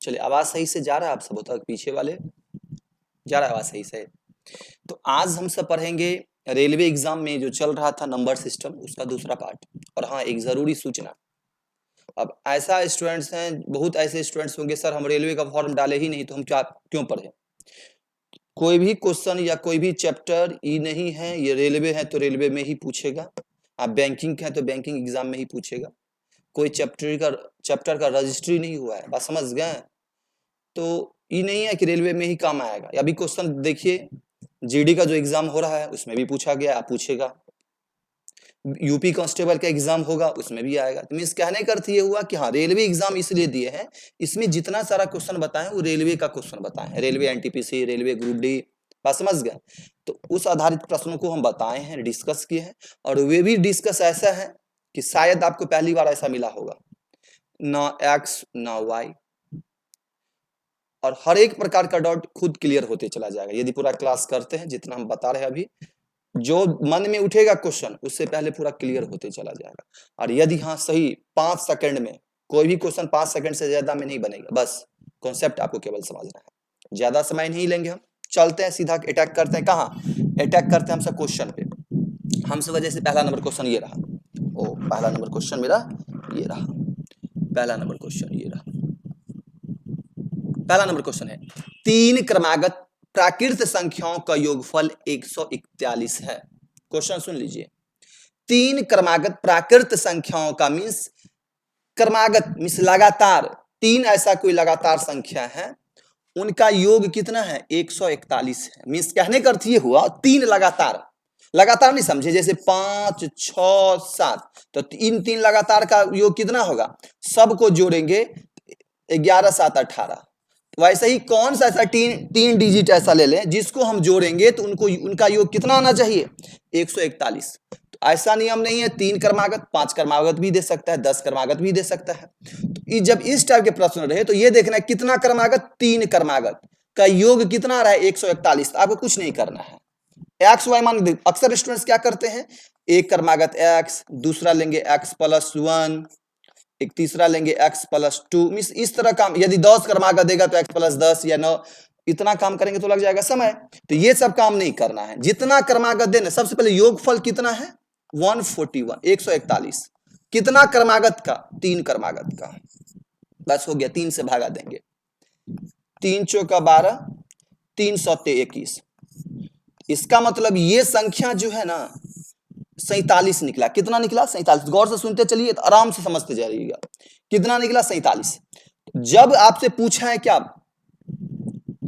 चलिए, आवाज सही से जा रहा है आप सबों तक? पीछे वाले जा रहा है आवाज सही से? तो आज हम सब पढ़ेंगे रेलवे एग्जाम में जो चल रहा था नंबर सिस्टम, उसका दूसरा पार्ट। और हाँ, एक जरूरी सूचना। अब ऐसा स्टूडेंट्स हैं, बहुत ऐसे स्टूडेंट्स होंगे, सर हम रेलवे का फॉर्म डाले ही नहीं तो हम क्या क्यों पढ़े? कोई भी क्वेश्चन या कोई भी चैप्टर ये नहीं है, ये रेलवे है तो रेलवे में ही पूछेगा, आप बैंकिंग है तो बैंकिंग एग्जाम में ही पूछेगा। कोई चैप्टर का रजिस्ट्री नहीं हुआ है, बात समझ गए? तो ये नहीं है कि रेलवे में ही काम आएगा। अभी क्वेश्चन देखिए, जीडी का जो एग्जाम हो रहा है उसमें भी पूछा गया, आप पूछेगा। यूपी कांस्टेबल का एग्जाम होगा उसमें भी आएगा। तो मीन्स कहने का अर्थ ये हुआ कि हाँ, रेलवे एग्जाम इसलिए दिए हैं, इसमें जितना सारा क्वेश्चन बताएं वो रेलवे का क्वेश्चन बताएं, railway NTPC, railway group D, बात समझ गए? तो उस आधारित प्रश्नों को हम बताए हैं, डिस्कस किए हैं। और वे भी डिस्कस ऐसा है कि शायद आपको पहली बार ऐसा मिला होगा, ना एक्स ना वाई, और हर एक प्रकार का डाउट खुद क्लियर होते चला जाएगा यदि पूरा क्लास करते हैं। जितना हम बता रहे हैं अभी, जो मन में उठेगा क्वेश्चन उससे पहले पूरा क्लियर होते चला जाएगा। और यदि हाँ सही 5 सेकंड में, कोई भी क्वेश्चन 5 सेकंड से ज्यादा में नहीं बनेगा, बस कॉन्सेप्ट आपको केवल समझना है, ज्यादा समय नहीं लेंगे हम। चलते हैं सीधा अटैक करते हैं। कहाँ अटैक करते हैं हम सब? क्वेश्चन पे। हम सब वजह से पहला नंबर क्वेश्चन ये रहा। ओ, पहला नंबर क्वेश्चन मेरा ये रहा। पहला नंबर क्वेश्चन ये रहा। पहला नंबर क्वेश्चन है, 3 क्रमागत प्राकृत संख्याओं का योगफल 141 है। क्वेश्चन सुन लीजिए, 3 क्रमागत प्राकृत संख्याओं का मीन्स क्रमागत मीन्स लगातार, 3 ऐसा कोई लगातार संख्या है, उनका योग कितना है? 141 है। मीन्स कहने का अर्थ ये हुआ 3 लगातार, लगातार नहीं समझे, जैसे 5 6 7, तो इन 3 लगातार का योग कितना होगा? सबको जोड़ेंगे 11 7 18। वैसे ही कौन सा ऐसा तीन डिजिट ऐसा ले लें जिसको हम जोड़ेंगे तो उनका योग कितना आना चाहिए? 141। तो ऐसा नियम नहीं है 3 क्रमागत, 5 क्रमागत भी दे सकता है, 10 क्रमागत भी दे सकता है। तो जब इस टाइप के प्रश्न रहे तो ये देखना है कितना क्रमागत, 3 क्रमागत का योग कितना आ रहा है? 141। आपको कुछ नहीं करना है, एक्स वाई मान। अक्सर स्टूडेंट्स क्या करते हैं, एक क्रमागत एक्स, दूसरा लेंगे एक्स प्लस 1, एक तीसरा लेंगे x प्लस 2। मीन्स इस तरह काम, यदि 10 क्रमागत देगा तो x प्लस 10 या 9, इतना काम करेंगे तो लग जाएगा समय। तो ये सब काम नहीं करना है, जितना क्रमागत देना। सबसे पहले योगफल कितना है? 141, 141। कितना क्रमागत का? 3 क्रमागत का। बस हो गया, 3 से भागा देंगे, 3 चौका 12, 3 सौते 21। इसका मतलब ये संख्या जो है ना 47 निकला। कितना निकला? 47। गौर से सुनते चलिए, तो आराम से समझते जाइएगा। कितना निकला? 47। जब आपसे पूछा है क्या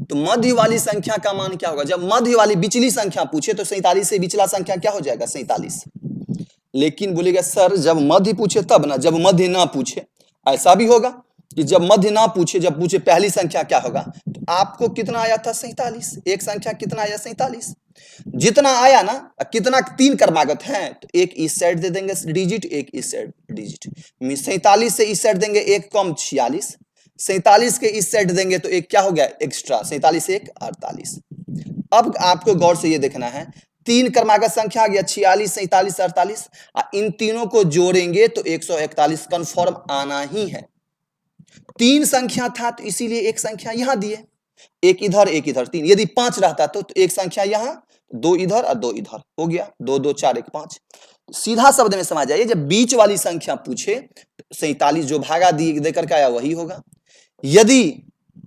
तो मध्य वाली संख्या का मान क्या होगा? जब मध्य वाली बिचली संख्या पूछे तो 47 से बिचला संख्या क्या हो जाएगा? 47। लेकिन बोलेगा सर जब मध्य पूछे तब ना, जब मध्य ना पूछे। ऐसा भी होगा कि जब मध्य ना पूछे, जब पूछे पहली संख्या क्या होगा, तो आपको कितना आया था? 47। एक संख्या कितना आया? 47। जितना आया ना, कितना 3 क्रमागत हैं तो एक इस साइड दे देंगे डिजिट, एक इस साइड डिजिट। 47 से इस साइड देंगे एक कम 46, 47 के इस साइड देंगे तो एक क्या हो गया? एक्स्ट्रा। 47 1 48। अब आपको गौर से ये देखना है, 3 क्रमागत संख्या आ गया 46 47 48, इन तीनों को जोड़ेंगे तो 141 कंफर्म आना ही है। 3 संख्या था तो इसीलिए एक संख्या यहां दिए, एक इधर एक इधर 3। यदि 5 रहता तो एक संख्या यहां, 2 इधर और 2 इधर, हो गया 2 2 4 1 5। सीधा शब्द में समझ जाइए, जब बीच वाली संख्या पूछे 47 जो भागा देकर के आया वही होगा। यदि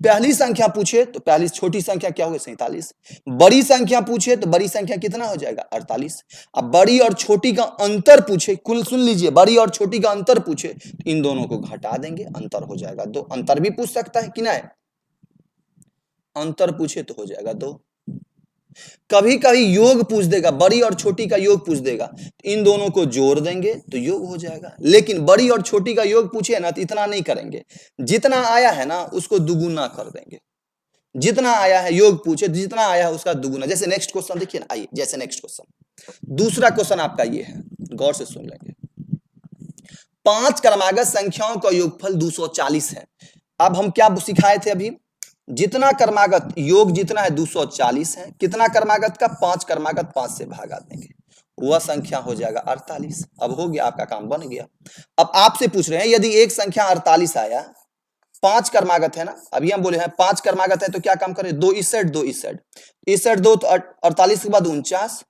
पहली संख्या पूछे तो पहली छोटी संख्या क्या होगी? 47। बड़ी संख्या पूछे तो बड़ी संख्या कितना हो जाएगा? 48। अब बड़ी और छोटी का अंतर पूछे, कुल सुन लीजिए, बड़ी और छोटी का अंतर पूछे तो इन दोनों को घटा देंगे, अंतर हो जाएगा 2। अंतर भी पूछ सकता है कि नहीं, अंतर पूछे तो हो जाएगा 2। कभी कभी योग पूछ देगा, बड़ी और छोटी का योग पूछ देगा, इन दोनों को जोड़ देंगे तो योग हो जाएगा। लेकिन बड़ी और छोटी का योग पूछे ना तो इतना नहीं करेंगे, जितना आया है ना उसको दुगुना कर देंगे। जितना आया है योग पूछे, जितना आया है उसका दुगुना। जैसे नेक्स्ट क्वेश्चन देखिए ना, आइए जैसे नेक्स्ट क्वेश्चन, दूसरा क्वेश्चन आपका ये है, गौर से सुन लेंगे। 5 क्रमागत संख्याओं का योगफल 240 है। अब हम क्या सिखाए थे अभी, जितना क्रमागत योग जितना है 240 है, कितना क्रमागत का? 5 क्रमागत 5 से भागा देंगे, वह संख्या हो जाएगा 48। अब हो गया, आपका काम बन गया। अब आपसे पूछ रहे हैं यदि एक संख्या 48 आया 5 क्रमागत है ना, अभी हम बोले हैं 5 क्रमागत है तो क्या काम करें, 2 इस साइड 2 इस साइड, इस साइड 2 तो 48 के बाद 49,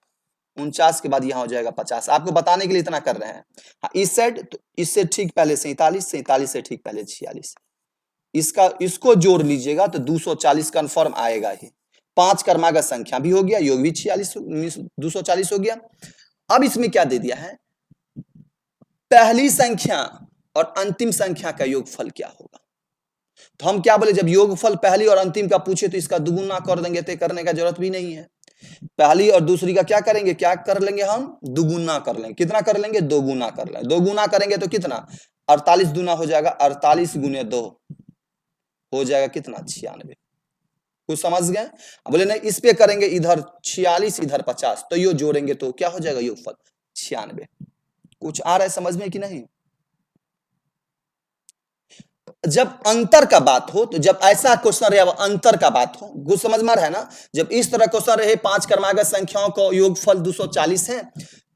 49 के बाद यहाँ हो जाएगा 50। आपको बताने के लिए इतना कर रहे हैं। हाँ, इस साइड तो इससे ठीक पहले 47, 47 से ठीक पहले 46, इसका इसको जोड़ लीजिएगा तो 240 कन्फर्म आएगा ही। 5 क्रमागत संख्या भी हो गया, योग भी 46 240 हो गया। अब इसमें क्या दे दिया है, पहली संख्या और अंतिम संख्या का योगफल क्या होगा। तो हम क्या बोले, जब योगफल पहली और अंतिम का पूछे तो इसका दुगुना कर देंगे, तो करने का जरूरत भी नहीं है। पहली और दूसरी का क्या करेंगे, क्या कर लेंगे हम, दुगुना कर लेंगे। कितना कर लेंगे, दो गुना कर लेंगे। दो गुना करेंगे तो कितना, 48 दूना हो जाएगा, 48 गुने 2 हो जाएगा कितना, 96। कुछ समझ गए। बोले नहीं, इस पे करेंगे, इधर 46 इधर 50, तो यो जोड़ेंगे तो क्या हो जाएगा, योगफल 96। कुछ आ रहा है समझ में कि नहीं। जब अंतर का बात हो, तो जब ऐसा क्वेश्चन रहे, अंतर का बात हो, कुछ समझ में है ना। जब इस तरह क्वेश्चन रहे, 5 क्रमागत संख्याओं का योगफल 240 है,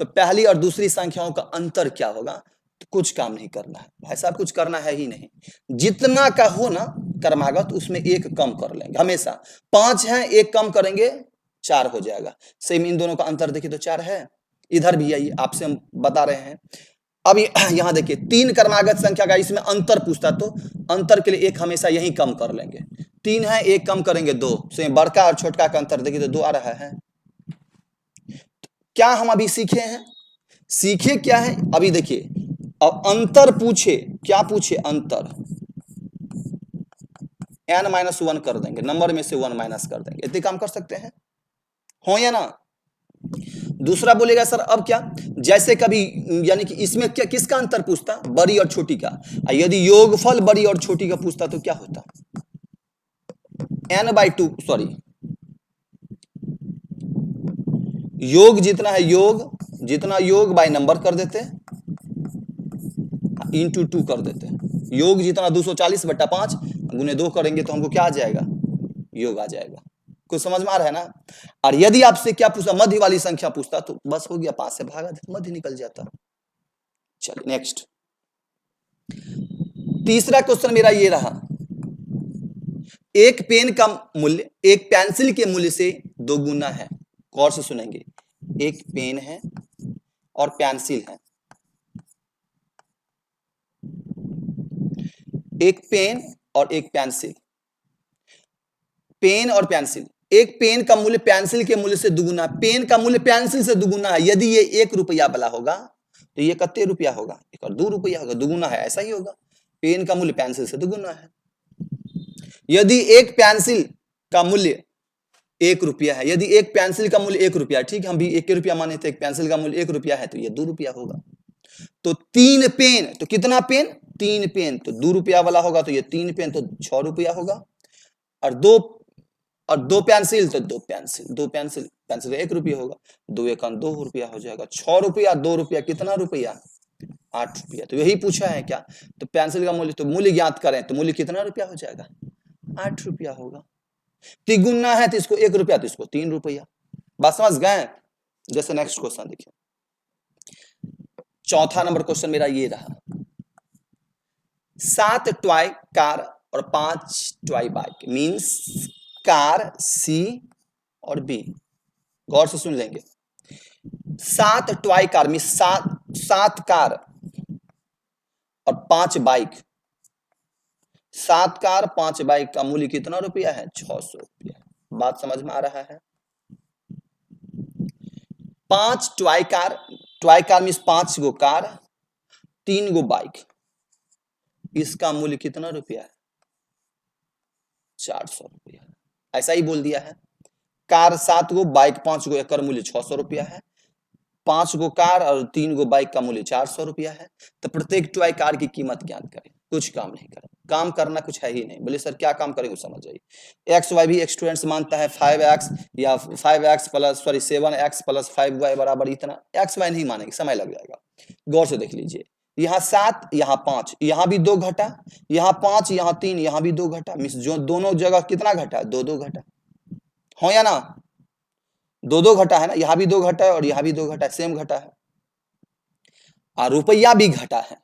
तो पहली और दूसरी संख्याओं का अंतर क्या होगा, तो कुछ काम नहीं करना है भाई साहब, कुछ करना है ही नहीं। जितना का हो ना क्रमागत, उसमें एक कम कर लेंगे हमेशा। 5 है, एक कम करेंगे 4 हो जाएगा। सेम इन दोनों का अंतर देखिए तो 4 है। इधर भी आइए, आपसे हम बता रहे हैं। अब यहां देखिए 3 क्रमागत संख्या का इसमें अंतर पूछता, तो अंतर के लिए एक हमेशा यही कम कर लेंगे। 3 है, एक कम करेंगे 2, से बड़का और छोटका का अंतर देखिए तो 2 आ रहा है। क्या हम अभी सीखे हैं, सीखे क्या है अभी देखिए। अब अंतर पूछे, क्या पूछे, अंतर n-1 कर देंगे, नंबर में से 1 माइनस कर देंगे। इतने काम कर सकते हैं, हो या ना। दूसरा बोलेगा सर अब क्या, जैसे कभी यानी कि इसमें क्या, किसका अंतर पूछता, बड़ी और छोटी का। यदि योगफल बड़ी और छोटी का पूछता तो क्या होता, n/2, सॉरी योग जितना है, योग जितना योग बाय नंबर कर देते, इंटू 2 कर देते। योग जितना 240/5 गुने 2 करेंगे तो हमको क्या आ जाएगा, योग आ जाएगा। कुछ समझ में आ रहा है ना। और यदि आपसे क्या पूछा, मध्य वाली संख्या पूछता तो बस हो गया, 5 से भागा दे, मध्य निकल जाता। चलिए नेक्स्ट, तीसरा क्वेश्चन मेरा ये रहा, एक पेन का मूल्य एक पेंसिल के मूल्य से 2 गुना है। गौर से सुनेंगे, एक पेन है और पेंसिल है, एक पेन और एक पेंसिल, पेन और पेंसिल। एक पेन का मूल्य पेंसिल के मूल्य से दुगुना, पेन का मूल्य पेंसिल से दुगुना है। यदि ये 1 रुपया वाला होगा तो ये कितने रुपया होगा, एक और 2 रुपया होगा, दुगुना है, ऐसा ही होगा। पेन का मूल्य पेंसिल से दुगुना है। यदि एक पेंसिल का मूल्य 1 रुपया है, यदि एक पेंसिल का मूल्य 1 रुपया, ठीक, हम भी 1 रुपया माने थे, एक पेंसिल का मूल्य 1 रुपया है तो ये 2 रुपया होगा। तो 3 पेन, तो कितना पेन, 3 पेन, तो 2 रुपया वाला होगा, तो ये 3 पेन तो 6 रुपया होगा। और 2 पेंसिल तो 2 पेंसिल, 2 पेंसिल, पेंसिल 1 रुपया होगा, 2 1 2 रुपया हो जाएगा। 6 रुपया 2 रुपया कितना रुपया, 8 रुपया। तो यही पूछा है क्या, तो पेंसिल का मूल्य, तो मूल्य ज्ञात करें तो मूल्य कितना रुपया हो जाएगा, 8 रुपया होगा। तिगुना है तो इसको 1 रुपया, तो इसको 3 रुपया। बात समझ गए। जैसे नेक्स्ट क्वेश्चन देखिए, चौथा नंबर क्वेश्चन मेरा ये रहा, 7 टॉय कार और 5 टॉय बाइक, मींस कार सी और बी। गौर से सुन लेंगे, 7 टॉय कार मींस 7 कार और 5 बाइक, 7 कार 5 बाइक का मूल्य कितना रुपया है, 600 रुपया। बात समझ में आ रहा है। 5 टॉय कार मींस 5 गो कार, 3 गो बाइक, इसका मूल्य कितना रुपया है, 400 रुपया। ऐसा ही बोल दिया है। कार 7 गो, बाइक 5 गो, एकर मूल्य 600 रुपया है। 5 गो कार और 3 गो बाइक का मूल्य 400 रुपया है। तो प्रत्येक टॉय कार की कीमत ज्ञात करें। कुछ काम नहीं करें, काम करना कुछ है ही नहीं। बोले सर क्या काम करेंगे, समझ जाइए। एक्स वाई भी एक स्टूडेंट्स मानता है 5x या 5x plus 7x plus 5y बराबर इतना। एक्स वाई नहीं मानेंगे, समय लग जाएगा। गौर से देख लीजिए, यहाँ 7 यहाँ 5, यहाँ भी 2 घटा, यहाँ 5 यहाँ 3, यहाँ भी 2 घटा, मीन्स जो दोनों जगह कितना घटा, 2 घटा, हो या ना। 2 घटा है ना, यहाँ भी 2 घटा है और यहाँ भी 2 घटा है, सेम घटा है। और रुपया भी घटा है,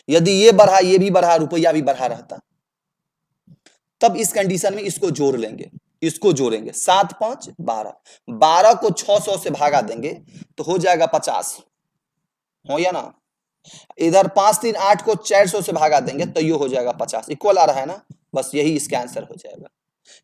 यदि ये बढ़ा, ये भी बढ़ा, रुपया भी बढ़ा रहता, तब इस कंडीशन में इसको जोड़ लेंगे, इसको जोड़ेंगे, 7 5 12, 12 को 600 से भागा देंगे तो हो जाएगा 50, हो या ना। इधर 5 3 8 को 400 से भागा देंगे तो ये हो जाएगा 50, इक्वल आ रहा है ना, बस यही इसका आंसर हो जाएगा।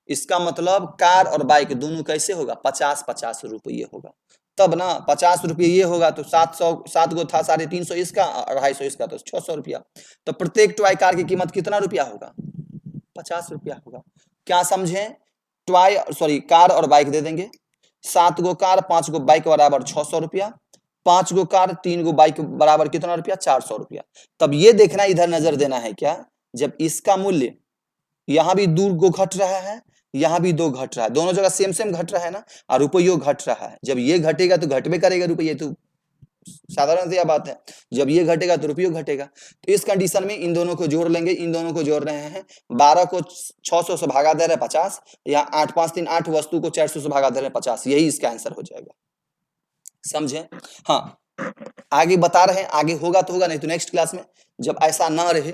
इसका मतलब कार और बाइक दोनों कैसे होगा, 50 50 रुपये होगा, तब ना 50 रुपये ये होगा तो 700, 7 गो था 350 इसका, 250 इसका, तो 600 रुपया। तो प्रत्येक टॉय कार की कीमत कितना रुपया होगा, 50 रुपया होगा। क्या समझे, टॉय सॉरी कार और बाइक दे देंगे, 7 गो कार 5 गो बाइक बराबर 600 रुपया, 5 गो कार 3 गो बाइक बराबर कितना रुपया, 400 रुपया। तब ये देखना, इधर नजर देना है क्या, जब इसका मूल्य यहां भी 2 गो घट रहा है, यहां भी 2 घट रहा है, दोनों जगह सेम सेम घट रहा है ना, और रुपयो घट रहा है। जब ये घटेगा तो घटबे करेगा रुपये, तो साधारण सी बात है, जब ये घटेगा तो रुपयो घटेगा। तो इस कंडीशन में इन दोनों को जोड़ लेंगे, इन दोनों को जोड़ रहे हैं, 12 को 600 से भागा दे रहे हैं 50, या 8 5 3 8 वस्तु को 400 से भागा दे रहे हैं 50, यही इसका आंसर हो जाएगा। समझे, हाँ आगे बता रहे हैं, आगे होगा तो होगा, नहीं तो नेक्स्ट क्लास में जब ऐसा ना रहे,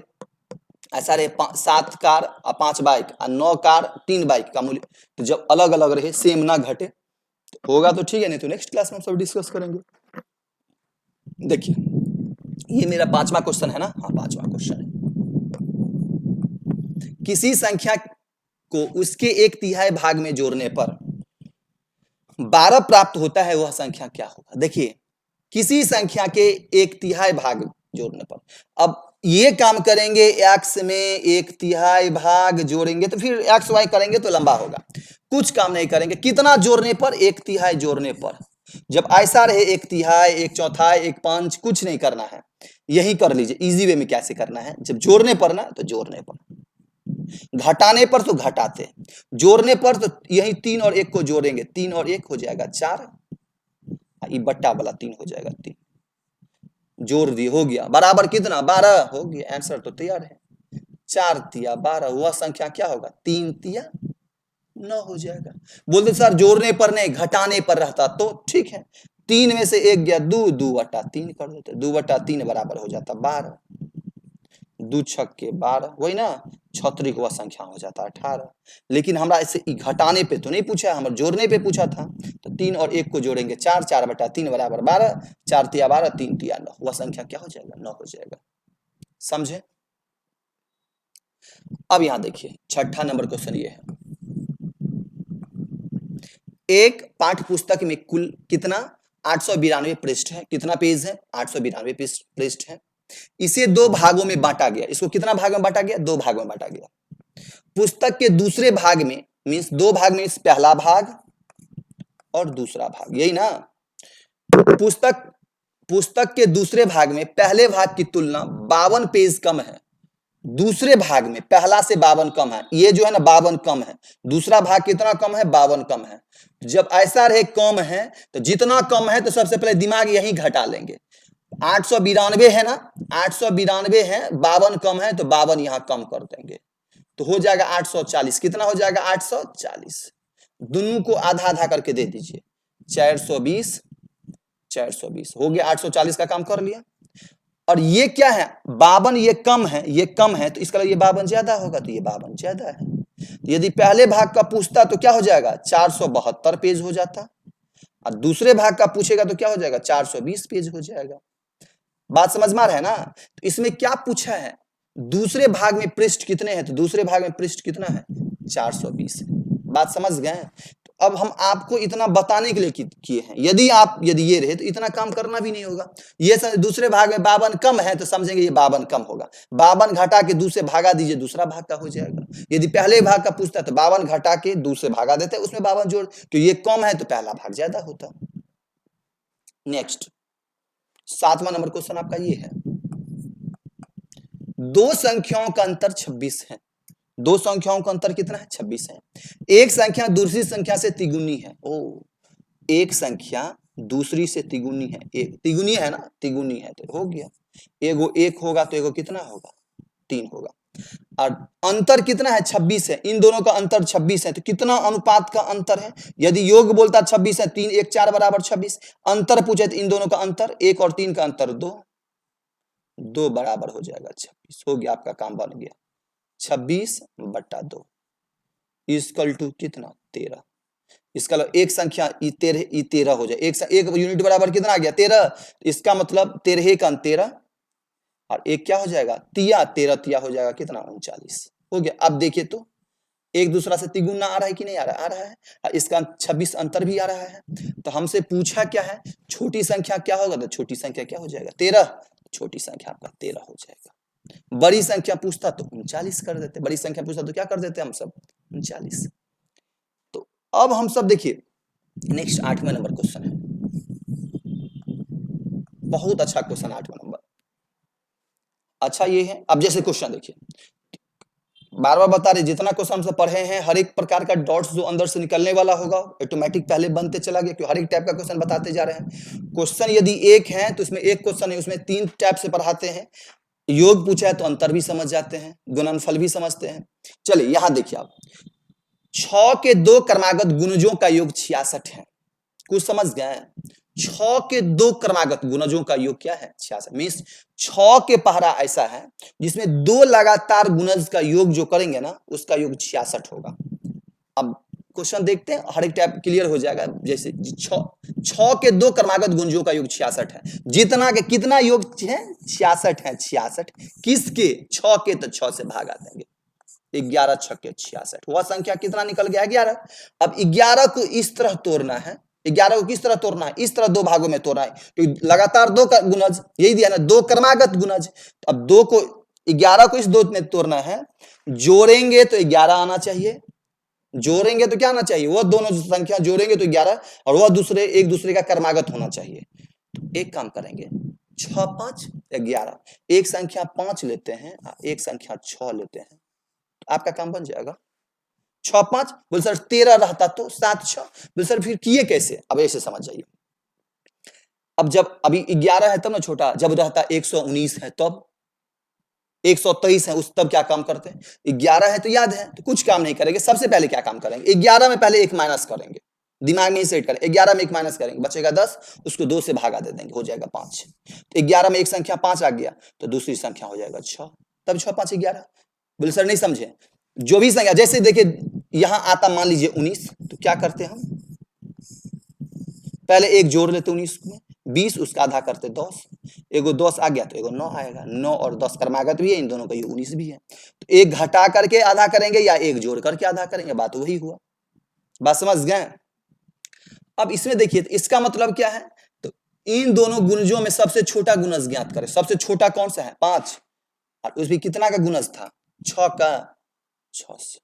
ऐसा रहे 7 कार और 5 बाइक और 9 कार 3 बाइक का मूल्य, तो जब अलग अलग रहे, सेम ना घटे, तो होगा तो ठीक है, नहीं तो नेक्स्ट क्लास में हम सब डिस्कस करेंगे। देखिए ये मेरा 5वां क्वेश्चन है ना, हाँ 5वां क्वेश्चन है, किसी संख्या को उसके 1/3 भाग में जोड़ने पर 12 प्राप्त होता है, वह संख्या क्या होगा। देखिए किसी संख्या के 1/3 भाग जोड़ने पर, अब ये काम करेंगे, x में 1/3 भाग जोड़ेंगे तो फिर x y करेंगे तो लंबा होगा, कुछ काम नहीं करेंगे। कितना जोड़ने पर, 1/3 जोड़ने पर। जब ऐसा रहे 1/3 1/4 1/5, कुछ नहीं करना है, यही कर लीजिए, इजी वे में कैसे करना है, जब जोड़ने पर ना तो जोड़ने पर, घटाने पर तो घटाते, जोड़ने पर तो यही 3 और 1 को जोड़ेंगे, 3 और 1 हो जाएगा 4, ये बट्टा वाला 3 हो जाएगा 3, जोड़ दिए, हो गया बराबर कितना, 12 हो गया, आंसर तो तैयार है। 4 तिया 12, वह संख्या क्या होगा, 3 तिया 9 हो जाएगा। बोलते सर जोड़ने पर नहीं घटाने पर रहता तो ठीक है, 3 में से 1 गया 2, 2/3 कर देते, 2/3 बराबर हो जाता 12, 2 छक्के 12, वही ना, 36 वह संख्या हो जाता 18। लेकिन हमरा इसे घटाने पे तो नहीं पूछा, हमारे जोड़ने पे पूछा था, तो 3 और 1 को जोड़ेंगे 4, 4/3 बराबर 12, 4 तिया 12, 3 तिया 9, वह संख्या क्या हो जाएगा, 9 हो जाएगा। समझे। अब यहां देखिए 6ठा नंबर क्वेश्चन ये है, एक पाठ्य पुस्तक में कुल कितना 892 पृष्ठ है, कितना पेज है, 892 पृष्ठ है। इसे 2 भागों में बांटा गया, इसको कितना भाग में बांटा गया, 2 भागों में बांटा गया। पुस्तक के दूसरे भाग में, मीन्स 2 भाग में, पहला भाग और दूसरा भाग, यही ना। पुस्तक के दूसरे भाग में पहले भाग की तुलना 52 पेज कम है, दूसरे भाग में पहला से 52 कम है, ये जो है ना 52 कम है, दूसरा भाग कितना कम है, 52 कम है। जब ऐसा रहे कम है, तो जितना कम है तो सबसे पहले दिमाग यही घटा लेंगे, 892 है ना, 892 है, 52 कम है तो 52 यहां कम कर देंगे, तो हो जाएगा 840, कितना हो जाएगा 840, दोनों को आधा आधा करके दे दीजिए, 420 420 हो गया, 840 का काम कर लिया। और ये क्या है, 52 ये कम है, ये कम है, तो इसका ये 52 ज्यादा होगा, तो ये 52 ज्यादा है। तो यदि पहले भाग का पूछता तो क्या हो जाएगा, 472 पेज हो जाता, और दूसरे भाग का पूछेगा तो क्या हो जाएगा, 420 पेज हो जाएगा। बात समझ में आ रहा है ना। तो इसमें क्या पूछा है, दूसरे भाग में पृष्ठ कितने हैं, तो दूसरे भाग में पृष्ठ कितना है, 420 है। बात समझ गए। तो अब हम आपको इतना बताने के लिए किए हैं, यदि ये रहे तो इतना काम करना भी नहीं होगा। ये दूसरे भाग में 52 कम है तो समझेंगे ये 52 कम होगा, 52 घटा के दूसरे भागा दीजिए, दूसरा भाग का हो जाएगा। यदि पहले भाग का पूछता है तो 52 घटा के दूसरे भागा देते, उसमें 52 जोड़, तो ये कम है तो पहला भाग ज्यादा होता। नेक्स्ट 7वां नंबर क्वेश्चन आपका ये है, 2 संख्याओं का अंतर 26 है, 2 संख्याओं का अंतर कितना है, 26 है। एक संख्या दूसरी संख्या से तिगुनी है, ओ एक संख्या दूसरी से तिगुनी है, एक तिगुनी है ना, तिगुनी है तो हो गया, एगो 1 होगा तो एगो कितना होगा, 3 होगा, और अंतर कितना है, 26 है। इन दोनों का अंतर 26 है, तो कितना अनुपात का अंतर है, यदि योग बोलता 26 है, 3 1 4 बराबर 26, अंतर पूछे तो इन दोनों का अंतर 1 और 3 का अंतर 2, 2 बराबर हो जाएगा 26। हो गया, आपका काम बन गया। 26/2 इक्वल टू कितना 13। इसका एक संख्या 13 हो जाए, एक यूनिट बराबर कितना आ गया 13। इसका मतलब 13 का 13 और एक क्या हो जाएगा तिया, 13 तिया हो जाएगा कितना 39। हो गया। अब देखिए तो एक दूसरा से तिगुना आ रहा है कि नहीं आ रहा है? आ रहा है। और इसका 26 अंतर भी आ रहा है। तो हमसे पूछा क्या है, छोटी संख्या क्या होगा, तो छोटी संख्या क्या हो जाएगा 13, छोटी संख्या आपका 13 हो जाएगा। बड़ी संख्या पूछता तो 39 कर देते, बड़ी संख्या पूछता तो क्या कर देते हम सब 39। तो अब हम सब देखिए नेक्स्ट 8वें नंबर क्वेश्चन है, बहुत अच्छा क्वेश्चन 8वां नंबर। अच्छा ये है, अब जैसे क्वेश्चन देखिए, बार बार बता रहे जितना क्वेश्चन हम सब पढ़े हैं हर एक प्रकार का डॉट्स जो अंदर से निकलने वाला होगा ऑटोमेटिक पहले बनते चला गया, क्योंकि हर एक टाइप का क्वेश्चन बताते जा रहे हैं। क्वेश्चन यदि एक है तो इसमें एक क्वेश्चन है, उसमें 3 टाइप से पढ़ाते हैं। योग पूछा है तो अंतर भी समझ जाते हैं, गुणनफल भी समझते हैं। चलिए यहां देखिए आप, 6 के 2 क्रमागत गुणजों का योग 66 है। कुछ समझ गए? 6 के 2 क्रमागत गुणजों का योग क्या है 66। मीन्स 6 के पहरा ऐसा है जिसमें 2 लगातार गुणज का योग जो करेंगे ना उसका योग 66 होगा। अब क्वेश्चन देखते हैं, हर एक टाइप क्लियर हो जाएगा। जैसे 6 के 2 क्रमागत गुणजों का योग 66 है। जितना के कितना योग है 66 है। 66 किसके 6 के, तो 6 से भागा देंगे, 11 छक्के 66। वह संख्या कितना निकल गया 11। अब 11 को इस तरह तोड़ना है, 11 को किस तरह तोड़ना है, इस तरह 2 भागों में तोड़ना है, क्योंकि लगातार 2 का गुणज यही दिया ना, 2 क्रमागत गुणज। अब 2 को 11 को इस 2 में तोड़ना है, जोड़ेंगे तो 11 आना चाहिए, जोड़ेंगे तो क्या आना चाहिए, वह दोनों संख्या जोड़ेंगे तो 11 और वह दूसरे एक दूसरे का क्रमागत होना चाहिए। तो एक काम करेंगे 6 5 11, एक संख्या 5 लेते हैं, एक संख्या 6 लेते हैं, आपका काम बन जाएगा। 6 5 बोल सर 13 रहता तो 7 6, बोल सर फिर किए कैसे, अब ऐसे समझ जाइए। अब जब अभी 11 है तब ना छोटा, जब रहता 119 है तब 123 है उस तब क्या काम करते हैं, 11 है तो याद है तो कुछ काम नहीं करेंगे। सबसे पहले क्या काम करेंगे, 11 में पहले एक माइनस करेंगे, दिमाग में ही सेट करें, 11 में एक माइनस करेंगे बचेगा 10, उसको 2 से भागा दे देंगे हो जाएगा 5। तो 11 में एक संख्या 5 आ गया तो दूसरी संख्या हो जाएगा 6, तब 6 5 11। बोले सर नहीं समझे, जो भी संख्या जैसे देखिए यहां आता मान लीजिए 19, तो क्या करते हम पहले एक जोड़ लेते 19 में, 20 उसका आधा करते 10, एगो 10 आ गया तो एगो 9 आएगा, 9 और 10 क्रमागत भी है, इन दोनों का ये 19 भी है। तो एक घटा करके आधा करेंगे या एक जोड़ करके आधा करेंगे, बात वही हुआ। बात समझ गए? अब इसमें देखिए इसका मतलब क्या है, तो इन दोनों गुणजों में सबसे छोटा गुणज ज्ञात करें। सबसे छोटा कौन सा है 5, और उसमें कितना का गुणज था 6 का, 6 से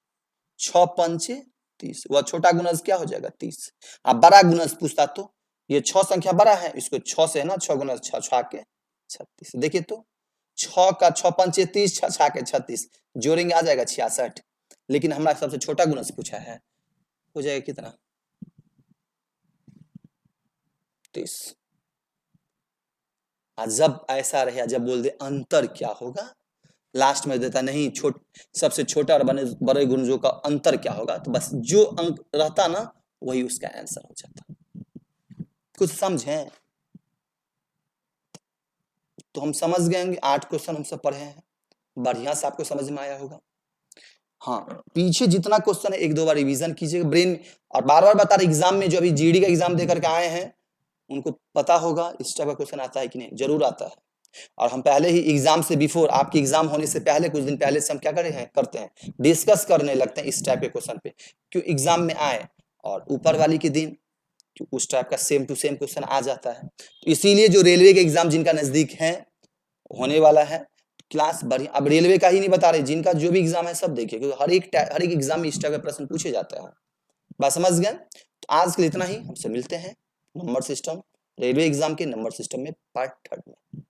6 पंचे 30, वह छोटा गुणज क्या हो जाएगा 30। अब बड़ा गुणज पूछता तो ये 6 संख्या बड़ा है, इसको 6 से है ना, 6 गुणज 6 6 के 36। देखिए तो 6 का 6 पंचे 30, 6 6 के 36, जोड़ेंगे आ जाएगा 66। लेकिन हमारा सबसे छोटा गुणज पूछा है, हो जाएगा कितना 30। जब ऐसा रहे, जब बोल दे अंतर क्या होगा, लास्ट में देता नहीं सबसे छोटा और बड़े गुणजों का अंतर क्या होगा, तो बस जो अंक रहता ना वही उसका आंसर हो जाता। कुछ समझें तो हम समझ गए होंगे। 8 क्वेश्चन हम सब पढ़े हैं, बढ़िया से आपको समझ में आया होगा। हाँ पीछे जितना क्वेश्चन है एक दो बार रिवीजन कीजिएगा ब्रेन, और बार बार बता रहे एग्जाम में जो अभी जीडी का एग्जाम देकर के आए हैं उनको पता होगा इस टाइप का क्वेश्चन आता है कि नहीं, जरूर आता है। और हम पहले ही एग्जाम से बिफोर, आपके एग्जाम होने से पहले कुछ दिन पहले से हम क्या करते हैं डिस्कस करने लगते हैं इस टाइप के क्वेश्चन पे, क्यों एग्जाम में आए और ऊपर वाली के दिन उस टाइप का सेम टू सेम क्वेश्चन आ जाता है। तो इसीलिए जो रेलवे के एग्जाम जिनका नजदीक है होने वाला है क्लास बढ़िया, अब रेलवे का ही नहीं बता रहे, जिनका जो भी एग्जाम है सब देखिए, क्योंकि हर एक एग्जाम में इस टाइप के प्रश्न पूछे जाता है। बात समझ गए? तो आज के लिए इतना ही, हमसे मिलते हैं नंबर सिस्टम, रेलवे एग्जाम के नंबर सिस्टम में पार्ट 3 में।